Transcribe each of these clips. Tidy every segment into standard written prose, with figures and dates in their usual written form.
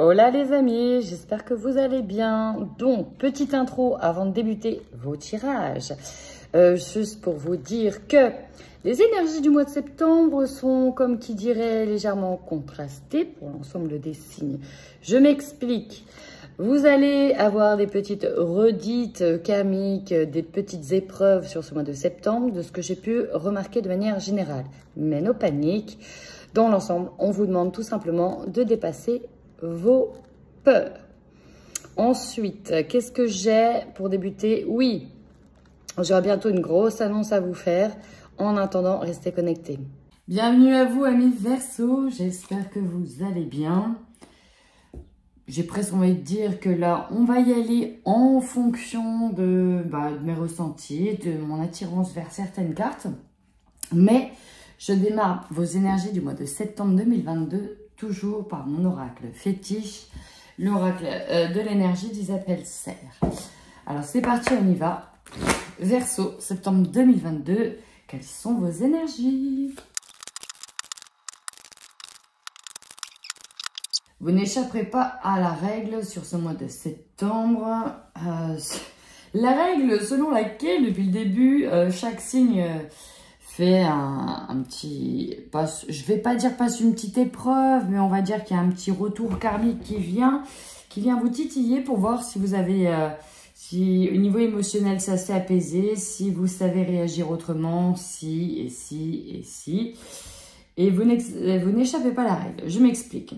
Hola les amis, j'espère que vous allez bien. Donc, petite intro avant de débuter vos tirages. Juste pour vous dire que les énergies du mois de septembre sont, comme qui dirait, légèrement contrastées pour l'ensemble des signes. Je m'explique. Vous allez avoir des petites redites karmiques, des petites épreuves sur ce mois de septembre, de ce que j'ai pu remarquer de manière générale. Mais no panique. Dans l'ensemble, on vous demande tout simplement de dépasser vos peurs. Ensuite, qu'est-ce que j'ai pour débuter? Oui, j'aurai bientôt une grosse annonce à vous faire. En attendant, restez connectés. Bienvenue à vous, amis Verseau. J'espère que vous allez bien. J'ai presque envie de dire que là, on va y aller en fonction de mes ressentis, de mon attirance vers certaines cartes. Mais je démarre vos énergies du mois de septembre 2022, toujours par mon oracle fétiche, l'oracle de l'énergie d'Isabelle Serre. Alors c'est parti, on y va. Verseau, septembre 2022, quelles sont vos énergies? Vous n'échapperez pas à la règle sur ce mois de septembre. La règle selon laquelle, depuis le début, chaque signe fait un petit... je vais pas dire passe une petite épreuve, mais on va dire qu'il y a un petit retour karmique qui vient vous titiller pour voir si vous avez... si au niveau émotionnel, ça s'est apaisé, si vous savez réagir autrement, si, et si, et si. Et vous n'échappez pas à la règle. Je m'explique.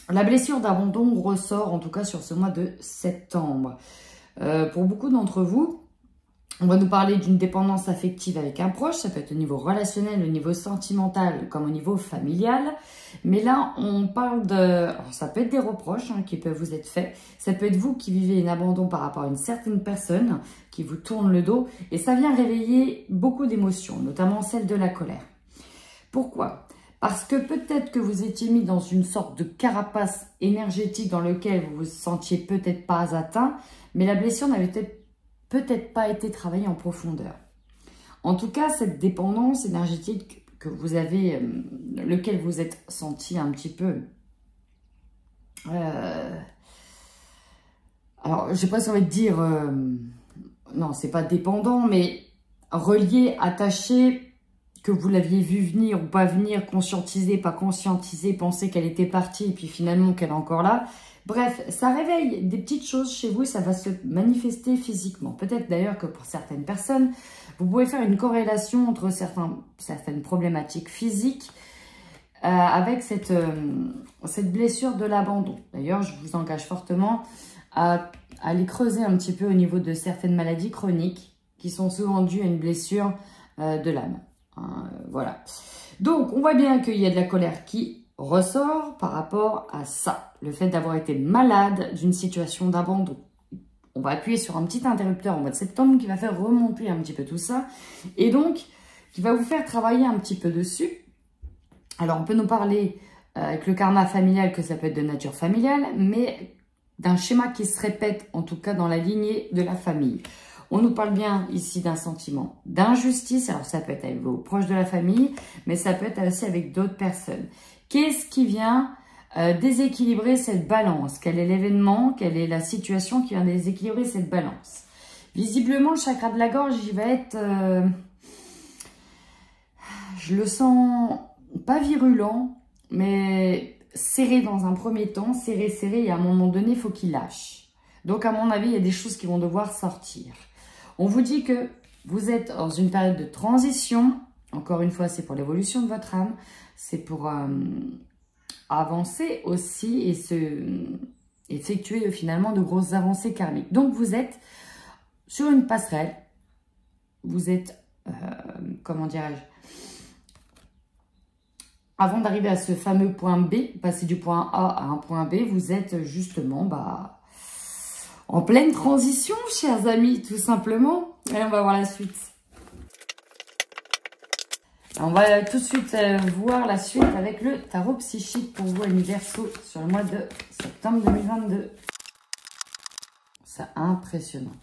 La blessure d'abandon ressort, en tout cas sur ce mois de septembre. Pour beaucoup d'entre vous, on va nous parler d'une dépendance affective avec un proche. Ça peut être au niveau relationnel, au niveau sentimental, comme au niveau familial. Mais là, on parle de... Alors, ça peut être des reproches qui peuvent vous être faits. Ça peut être vous qui vivez un abandon par rapport à une certaine personne qui vous tourne le dos. Et ça vient réveiller beaucoup d'émotions, notamment celle de la colère. Pourquoi ? Parce que peut-être que vous étiez mis dans une sorte de carapace énergétique dans lequel vous vous sentiez peut-être pas atteint, mais la blessure n'avait peut-être pas été travaillée en profondeur. En tout cas, cette dépendance énergétique que vous avez, lequel vous êtes senti un petit peu... alors, je sais pas si on va dire... non, c'est pas dépendant, mais relié, attaché... que vous l'aviez vu venir ou pas venir, conscientiser, pas conscientiser, penser qu'elle était partie et puis finalement qu'elle est encore là. Bref, ça réveille des petites choses chez vous et ça va se manifester physiquement. Peut-être d'ailleurs que pour certaines personnes, vous pouvez faire une corrélation entre certaines problématiques physiques avec cette blessure de l'abandon. D'ailleurs, je vous engage fortement à aller creuser un petit peu au niveau de certaines maladies chroniques qui sont souvent dues à une blessure de l'âme. Voilà. Donc, on voit bien qu'il y a de la colère qui ressort par rapport à ça. Le fait d'avoir été malade d'une situation d'abandon. On va appuyer sur un petit interrupteur au mois de septembre qui va faire remonter un petit peu tout ça. Et donc, qui va vous faire travailler un petit peu dessus. Alors, on peut nous parler avec le karma familial que ça peut être de nature familiale, mais d'un schéma qui se répète, en tout cas dans la lignée de la famille. On nous parle bien ici d'un sentiment d'injustice. Alors, ça peut être avec vos proches de la famille, mais ça peut être aussi avec d'autres personnes. Qu'est-ce qui vient déséquilibrer cette balance? Quel est l'événement? Quelle est la situation qui vient déséquilibrer cette balance? Visiblement, le chakra de la gorge, il va être... je le sens pas virulent, mais serré dans un premier temps. Serré, et à un moment donné, il faut qu'il lâche. Donc, à mon avis, il y a des choses qui vont devoir sortir. On vous dit que vous êtes dans une période de transition. Encore une fois, c'est pour l'évolution de votre âme. C'est pour avancer aussi et effectuer finalement de grosses avancées karmiques. Donc, vous êtes sur une passerelle. Vous êtes, comment dirais-je, avant d'arriver à ce fameux point B, passer du point A à un point B, vous êtes justement... en pleine transition, chers amis, tout simplement. Et on va voir la suite. On va tout de suite voir la suite avec le tarot psychique pour vous, amis Verseau, sur le mois de septembre 2022. C'est impressionnant.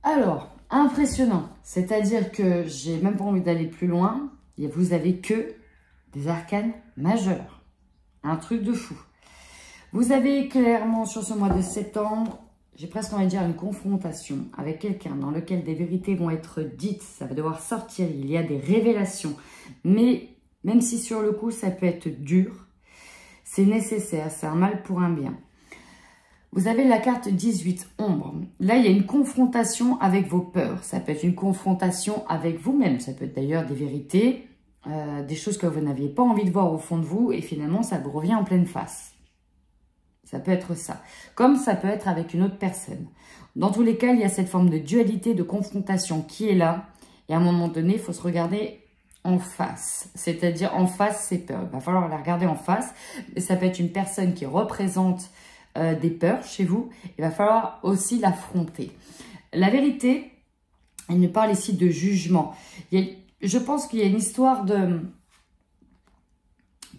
Alors, impressionnant. C'est-à-dire que j'ai même pas envie d'aller plus loin. Et vous avez que des arcanes majeurs. Un truc de fou. Vous avez clairement sur ce mois de septembre, j'ai presque envie de dire une confrontation avec quelqu'un dans lequel des vérités vont être dites. Ça va devoir sortir, il y a des révélations. Mais même si sur le coup, ça peut être dur, c'est nécessaire, c'est un mal pour un bien. Vous avez la carte 18, ombre. Là, il y a une confrontation avec vos peurs. Ça peut être une confrontation avec vous-même. Ça peut être d'ailleurs des vérités, des choses que vous n'aviez pas envie de voir au fond de vous. Et finalement, ça vous revient en pleine face. Ça peut être ça. Comme ça peut être avec une autre personne. Dans tous les cas, il y a cette forme de dualité, de confrontation qui est là. Et à un moment donné, il faut se regarder en face. C'est-à-dire en face, ses peurs. Il va falloir la regarder en face. Et ça peut être une personne qui représente des peurs chez vous, il va falloir aussi l'affronter. La vérité, elle nous parle ici de jugement. Je pense qu'il y a une histoire de...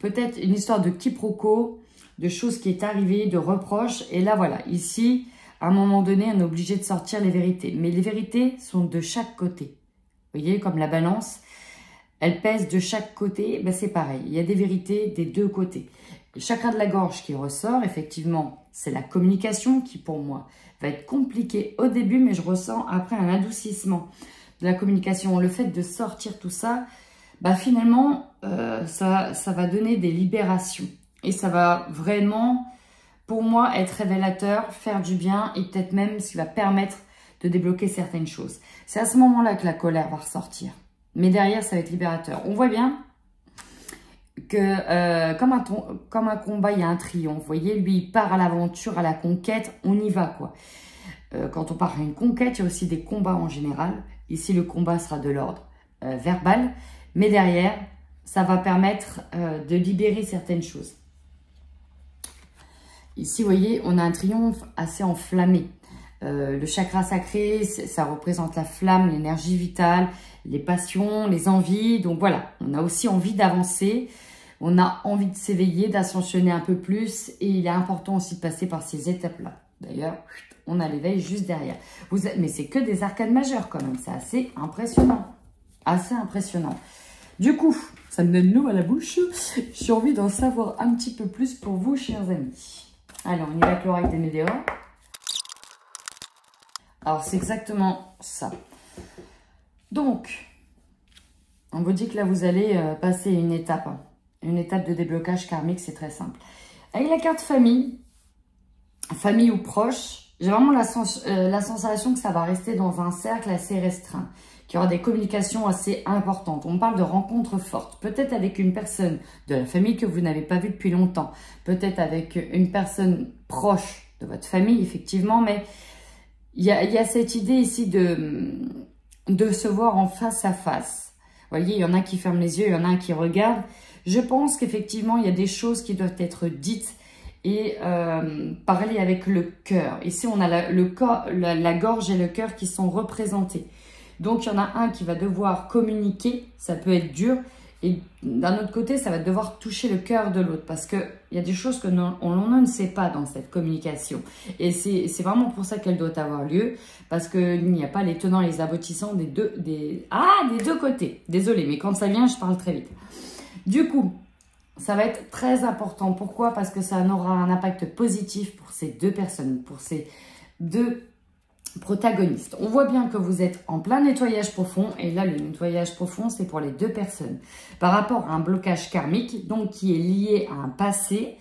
Peut-être une histoire de quiproquo, de choses qui est arrivée, de reproches. Et là, voilà, ici, à un moment donné, on est obligé de sortir les vérités. Mais les vérités sont de chaque côté. Vous voyez, comme la balance, elle pèse de chaque côté. Ben, c'est pareil, il y a des vérités des deux côtés. Le chakra de la gorge qui ressort, effectivement, c'est la communication qui, pour moi, va être compliquée au début, mais je ressens après un adoucissement de la communication. Le fait de sortir tout ça, bah finalement, ça va donner des libérations. Et ça va vraiment, pour moi, être révélateur, faire du bien et peut-être même ce qui va permettre de débloquer certaines choses. C'est à ce moment-là que la colère va ressortir. Mais derrière, ça va être libérateur. On voit bien que comme un combat, il y a un triomphe. Vous voyez, lui, il part à l'aventure, à la conquête, on y va, quoi. Quand on part à une conquête, il y a aussi des combats en général. Ici, le combat sera de l'ordre verbal. Mais derrière, ça va permettre de libérer certaines choses. Ici, vous voyez, on a un triomphe assez enflammé. Le chakra sacré, ça représente la flamme, l'énergie vitale, les passions, les envies. Donc voilà, on a aussi envie d'avancer, on a envie de s'éveiller, d'ascensionner un peu plus. Et il est important aussi de passer par ces étapes-là. D'ailleurs, on a l'éveil juste derrière. Mais c'est que des arcanes majeures quand même, c'est assez impressionnant. Assez impressionnant. Du coup, ça me donne l'eau à la bouche. J'ai envie d'en savoir un petit peu plus pour vous, chers amis. Alors, on y va avec l'oracle des météores. Alors, c'est exactement ça. Donc, on vous dit que là, vous allez passer une étape. Une étape de déblocage karmique, c'est très simple. Avec la carte famille, famille ou proche, j'ai vraiment la sensation que ça va rester dans un cercle assez restreint, qu'il y aura des communications assez importantes. On parle de rencontres fortes, peut-être avec une personne de la famille que vous n'avez pas vue depuis longtemps, peut-être avec une personne proche de votre famille, effectivement, mais il y a cette idée ici de se voir en face à face. Vous voyez, il y en a qui ferment les yeux, il y en a qui regardent. Je pense qu'effectivement, il y a des choses qui doivent être dites et parler avec le cœur. Ici, on a la gorge et le cœur qui sont représentés. Donc, il y en a un qui va devoir communiquer, ça peut être dur. Et d'un autre côté, ça va devoir toucher le cœur de l'autre parce qu'il y a des choses que l'on ne sait pas dans cette communication. Et c'est vraiment pour ça qu'elle doit avoir lieu parce qu'il n'y a pas les tenants et les aboutissants des deux côtés. Désolée, mais quand ça vient, je parle très vite. Du coup, ça va être très important. Pourquoi? Parce que ça aura un impact positif pour ces deux personnes, pour ces deux protagonistes. On voit bien que vous êtes en plein nettoyage profond et là le nettoyage profond c'est pour les deux personnes par rapport à un blocage karmique donc qui est lié à un passé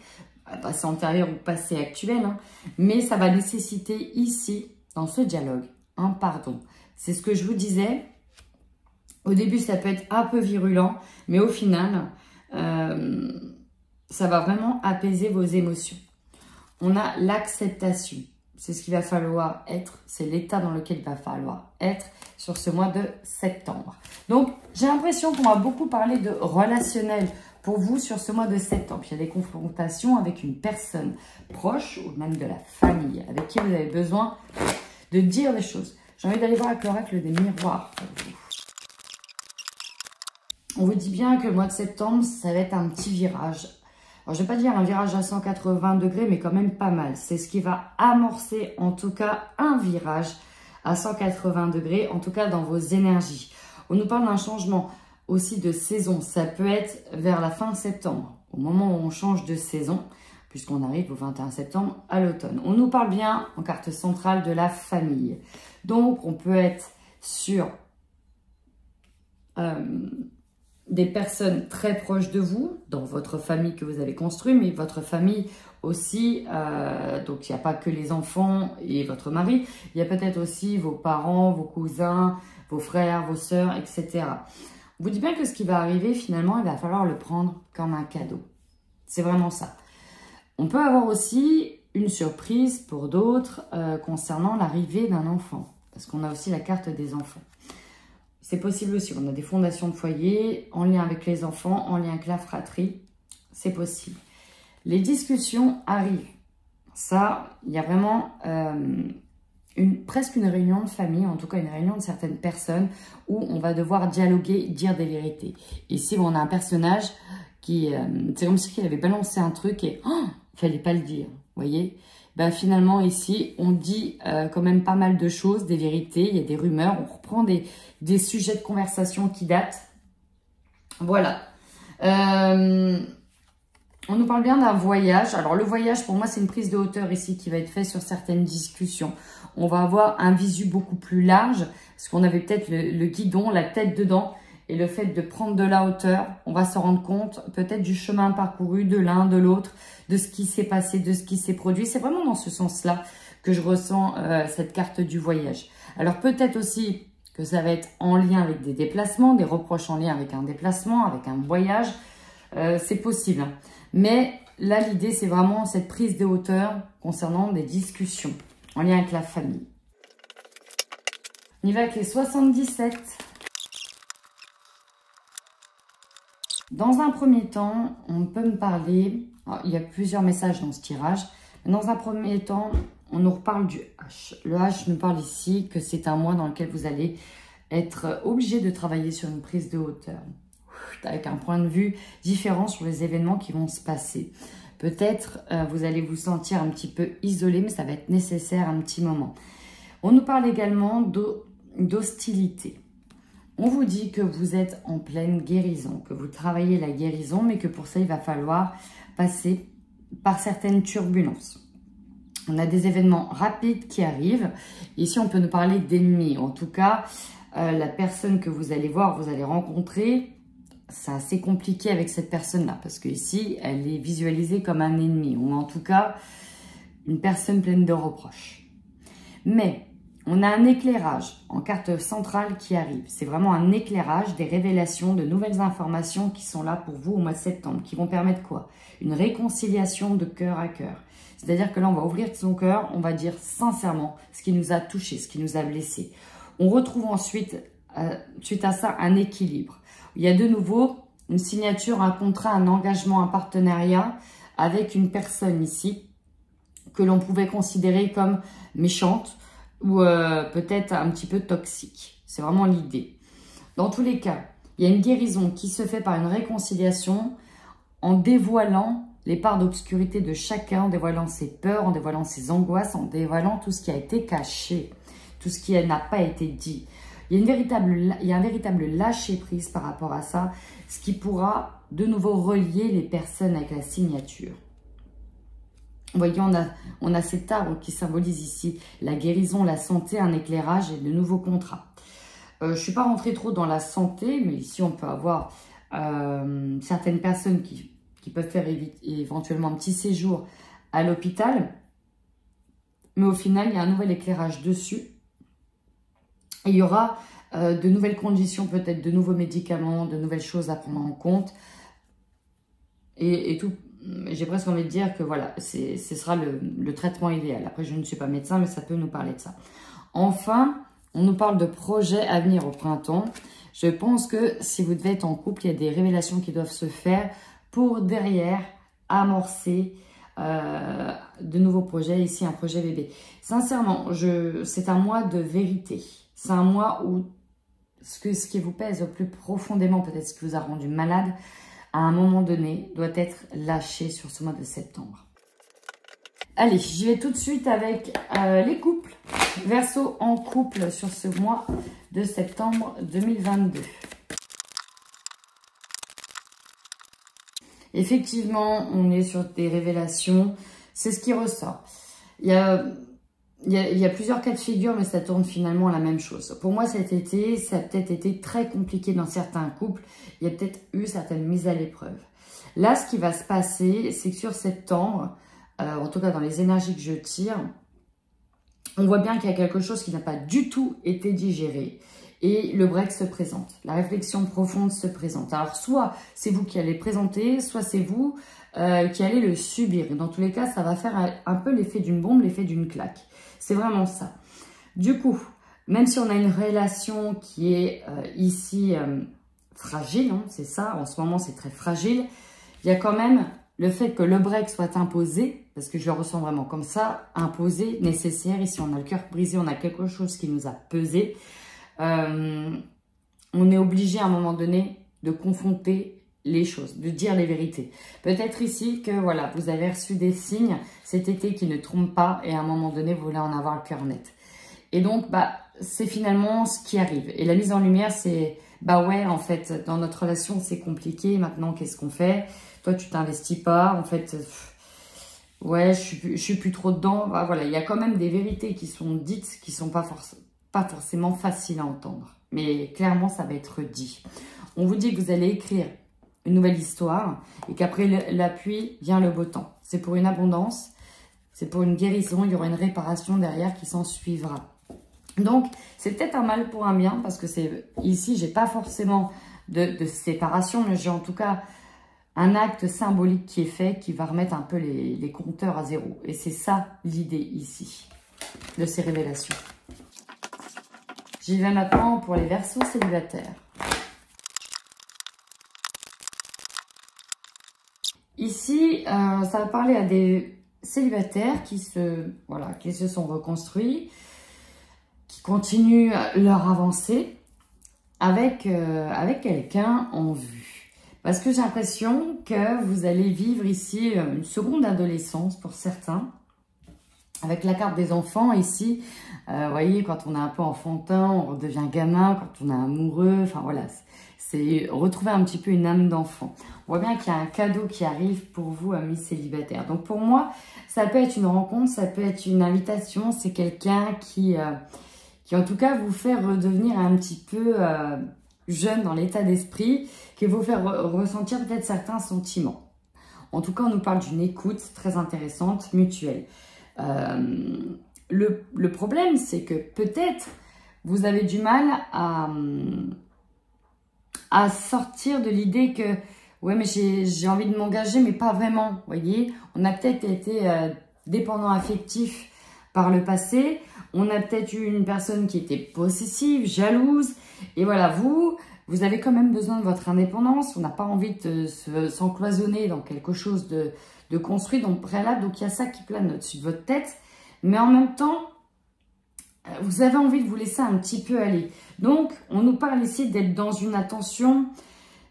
antérieur ou passé actuel hein, mais ça va nécessiter ici dans ce dialogue un pardon. C'est ce que je vous disais au début, ça peut être un peu virulent mais au final ça va vraiment apaiser vos émotions. On a l'acceptation. C'est ce qu'il va falloir être, c'est l'état dans lequel il va falloir être sur ce mois de septembre. Donc, j'ai l'impression qu'on va beaucoup parler de relationnel pour vous sur ce mois de septembre. Il y a des confrontations avec une personne proche ou même de la famille avec qui vous avez besoin de dire des choses. J'ai envie d'aller voir avec l'oracle des miroirs pour vous. On vous dit bien que le mois de septembre, ça va être un petit virage. Alors, je ne vais pas dire un virage à 180 degrés, mais quand même pas mal. C'est ce qui va amorcer, en tout cas, un virage à 180 degrés, en tout cas dans vos énergies. On nous parle d'un changement aussi de saison. Ça peut être vers la fin septembre, au moment où on change de saison. puisqu'on arrive au 21 septembre à l'automne. On nous parle bien en carte centrale de la famille. Donc, on peut être sur des personnes très proches de vous, dans votre famille que vous avez construite, mais votre famille aussi, donc il n'y a pas que les enfants et votre mari, il y a peut-être aussi vos parents, vos cousins, vos frères, vos sœurs, etc. On vous dit bien que ce qui va arriver, finalement, il va falloir le prendre comme un cadeau. C'est vraiment ça. On peut avoir aussi une surprise pour d'autres concernant l'arrivée d'un enfant, parce qu'on a aussi la carte des enfants. C'est possible aussi, on a des fondations de foyer en lien avec les enfants, en lien avec la fratrie, c'est possible. Les discussions arrivent. Ça, il y a vraiment presque une réunion de famille, en tout cas une réunion de certaines personnes où on va devoir dialoguer, dire des vérités. Ici, on a un personnage qui, c'est comme si il avait balancé un truc et il fallait pas le dire, vous voyez. Ben, finalement, ici, on dit quand même pas mal de choses, des vérités, il y a des rumeurs, on reprend des sujets de conversation qui datent. Voilà. On nous parle bien d'un voyage. Alors, le voyage, pour moi, c'est une prise de hauteur ici qui va être faite sur certaines discussions. On va avoir un visu beaucoup plus large, parce qu'on avait peut-être le guidon, la tête dedans. Et le fait de prendre de la hauteur, on va se rendre compte peut-être du chemin parcouru de l'un, de l'autre, de ce qui s'est passé, de ce qui s'est produit. C'est vraiment dans ce sens-là que je ressens cette carte du voyage. Alors peut-être aussi que ça va être en lien avec des déplacements, des reproches en lien avec un déplacement, avec un voyage. C'est possible. Hein. Mais là, l'idée, c'est vraiment cette prise de hauteur concernant des discussions en lien avec la famille. On y va avec les 77. Dans un premier temps, on peut me parler, il y a plusieurs messages dans ce tirage, mais dans un premier temps, on nous reparle du H. Le H nous parle ici que c'est un mois dans lequel vous allez être obligé de travailler sur une prise de hauteur, avec un point de vue différent sur les événements qui vont se passer. Peut-être vous allez vous sentir un petit peu isolé, mais ça va être nécessaire un petit moment. On nous parle également d'hostilité. On vous dit que vous êtes en pleine guérison, que vous travaillez la guérison, mais que pour ça, il va falloir passer par certaines turbulences. On a des événements rapides qui arrivent. Ici, on peut nous parler d'ennemis. En tout cas, la personne que vous allez voir, vous allez rencontrer, c'est assez compliqué avec cette personne-là. Parce que ici, elle est visualisée comme un ennemi. Ou en tout cas, une personne pleine de reproches. Mais on a un éclairage en carte centrale qui arrive. C'est vraiment un éclairage, des révélations, de nouvelles informations qui sont là pour vous au mois de septembre. Qui vont permettre quoi? Une réconciliation de cœur à cœur. C'est-à-dire que là, on va ouvrir son cœur, on va dire sincèrement ce qui nous a touché, ce qui nous a blessé. On retrouve ensuite, suite à ça, un équilibre. Il y a de nouveau une signature, un contrat, un engagement, un partenariat avec une personne ici que l'on pouvait considérer comme méchante, ou peut-être un petit peu toxique. C'est vraiment l'idée. Dans tous les cas, il y a une guérison qui se fait par une réconciliation en dévoilant les parts d'obscurité de chacun, en dévoilant ses peurs, en dévoilant ses angoisses, en dévoilant tout ce qui a été caché, tout ce qui n'a pas été dit. Il y a un véritable lâcher-prise par rapport à ça, ce qui pourra de nouveau relier les personnes avec la signature. Vous voyez, on a cet arbre qui symbolise ici la guérison, la santé, un éclairage et de nouveaux contrats. Je ne suis pas rentrée trop dans la santé, mais ici on peut avoir certaines personnes qui peuvent faire éventuellement un petit séjour à l'hôpital. Mais au final, il y a un nouvel éclairage dessus. Et il y aura de nouvelles conditions, peut-être de nouveaux médicaments, de nouvelles choses à prendre en compte. Et tout. J'ai presque envie de dire que voilà, ce sera le traitement idéal. Après, je ne suis pas médecin, mais ça peut nous parler de ça. Enfin, on nous parle de projets à venir au printemps. Je pense que si vous devez être en couple, il y a des révélations qui doivent se faire pour derrière amorcer de nouveaux projets. Ici, un projet bébé. Sincèrement, c'est un mois de vérité. C'est un mois où ce qui vous pèse au plus profondément, peut-être ce qui vous a rendu malade, à un moment donné, doit être lâché sur ce mois de septembre. Allez, j'y vais tout de suite avec les couples. Verseau en couple sur ce mois de septembre 2022. Effectivement, on est sur des révélations. C'est ce qui ressort. Il y a plusieurs cas de figure, mais ça tourne finalement à la même chose. Pour moi, cet été, ça a peut-être été très compliqué dans certains couples. Il y a peut-être eu certaines mises à l'épreuve. Là, ce qui va se passer, c'est que sur septembre, en tout cas dans les énergies que je tire, on voit bien qu'il y a quelque chose qui n'a pas du tout été digéré. Et le break se présente, la réflexion profonde se présente. Alors, soit c'est vous qui allez le présenter, soit c'est vous qui allez le subir. Et dans tous les cas, ça va faire un peu l'effet d'une bombe, l'effet d'une claque. C'est vraiment ça. Du coup, même si on a une relation qui est ici fragile, hein, c'est ça, en ce moment c'est très fragile, il y a quand même le fait que le break soit imposé, parce que je le ressens vraiment comme ça, imposé, nécessaire. Ici, on a le cœur brisé, on a quelque chose qui nous a pesé. On est obligé à un moment donné de confronter les choses, de dire les vérités. Peut-être ici que voilà, vous avez reçu des signes cet été qui ne trompent pas et à un moment donné, vous voulez en avoir le cœur net. Et donc, c'est finalement ce qui arrive. Et la mise en lumière, c'est, ouais, en fait, dans notre relation, c'est compliqué. Maintenant, qu'est-ce qu'on fait? Toi, tu t'investis pas. En fait, ouais, je suis plus trop dedans. Voilà, il y a quand même des vérités qui sont dites, qui sont pas forcément faciles à entendre. Mais clairement, ça va être dit. On vous dit que vous allez écrire une nouvelle histoire et qu'après l'appui vient le beau temps. C'est pour une abondance, c'est pour une guérison, il y aura une réparation derrière qui s'en suivra. Donc, c'est peut-être un mal pour un bien parce que ici, j'ai pas forcément de séparation, mais j'ai en tout cas un acte symbolique qui est fait qui va remettre un peu les compteurs à zéro. Et c'est ça l'idée ici de ces révélations. J'y vais maintenant pour les Verseaux célibataires. Ici, ça va parler à des célibataires qui se sont reconstruits, qui continuent leur avancée avec quelqu'un en vue. Parce que j'ai l'impression que vous allez vivre ici une seconde adolescence pour certains. Avec la carte des enfants ici, vous voyez, quand on est un peu enfantin, on redevient gamin, quand on est amoureux, enfin voilà, c'est retrouver un petit peu une âme d'enfant. On voit bien qu'il y a un cadeau qui arrive pour vous, amis célibataires. Donc pour moi, ça peut être une rencontre, ça peut être une invitation, c'est quelqu'un qui en tout cas vous fait redevenir un petit peu jeune dans l'état d'esprit, qui vous fait ressentir peut-être certains sentiments. En tout cas, on nous parle d'une écoute très intéressante, mutuelle. Le problème, c'est que peut-être vous avez du mal à sortir de l'idée que ouais, mais j'ai envie de m'engager, mais pas vraiment. Vous voyez, on a peut-être été dépendant affectif par le passé. On a peut-être eu une personne qui était possessive, jalouse. Et voilà, vous avez quand même besoin de votre indépendance. On n'a pas envie de s'encloisonner dans quelque chose de construit, donc préalable. Donc, il y a ça qui plane au-dessus de votre tête. Mais en même temps, vous avez envie de vous laisser un petit peu aller. Donc, on nous parle ici d'être dans une attention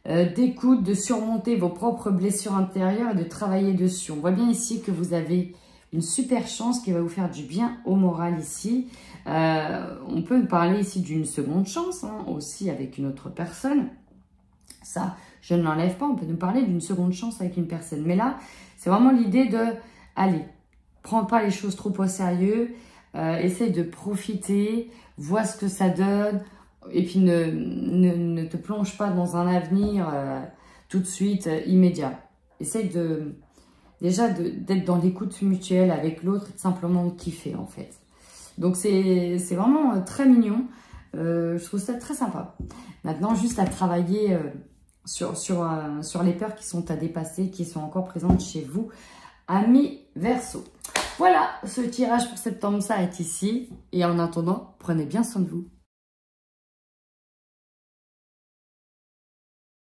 d'écoute, de surmonter vos propres blessures intérieures et de travailler dessus. On voit bien ici que vous avez une super chance qui va vous faire du bien au moral ici. On peut parler ici d'une seconde chance, hein, aussi avec une autre personne. Ça, je ne l'enlève pas. On peut nous parler d'une seconde chance avec une personne. Mais là, c'est vraiment l'idée de, allez, prends pas les choses trop au sérieux. Essaye de profiter, vois ce que ça donne. Et puis, ne te plonge pas dans un avenir tout de suite, immédiat. Essaye déjà d'être dans l'écoute mutuelle avec l'autre et de simplement kiffer, en fait. Donc, c'est vraiment très mignon. Je trouve ça très sympa. Maintenant, juste à travailler sur les peurs qui sont à dépasser, qui sont encore présentes chez vous, amis Verseau. Voilà, ce tirage pour septembre s'arrête ici. Et en attendant, prenez bien soin de vous.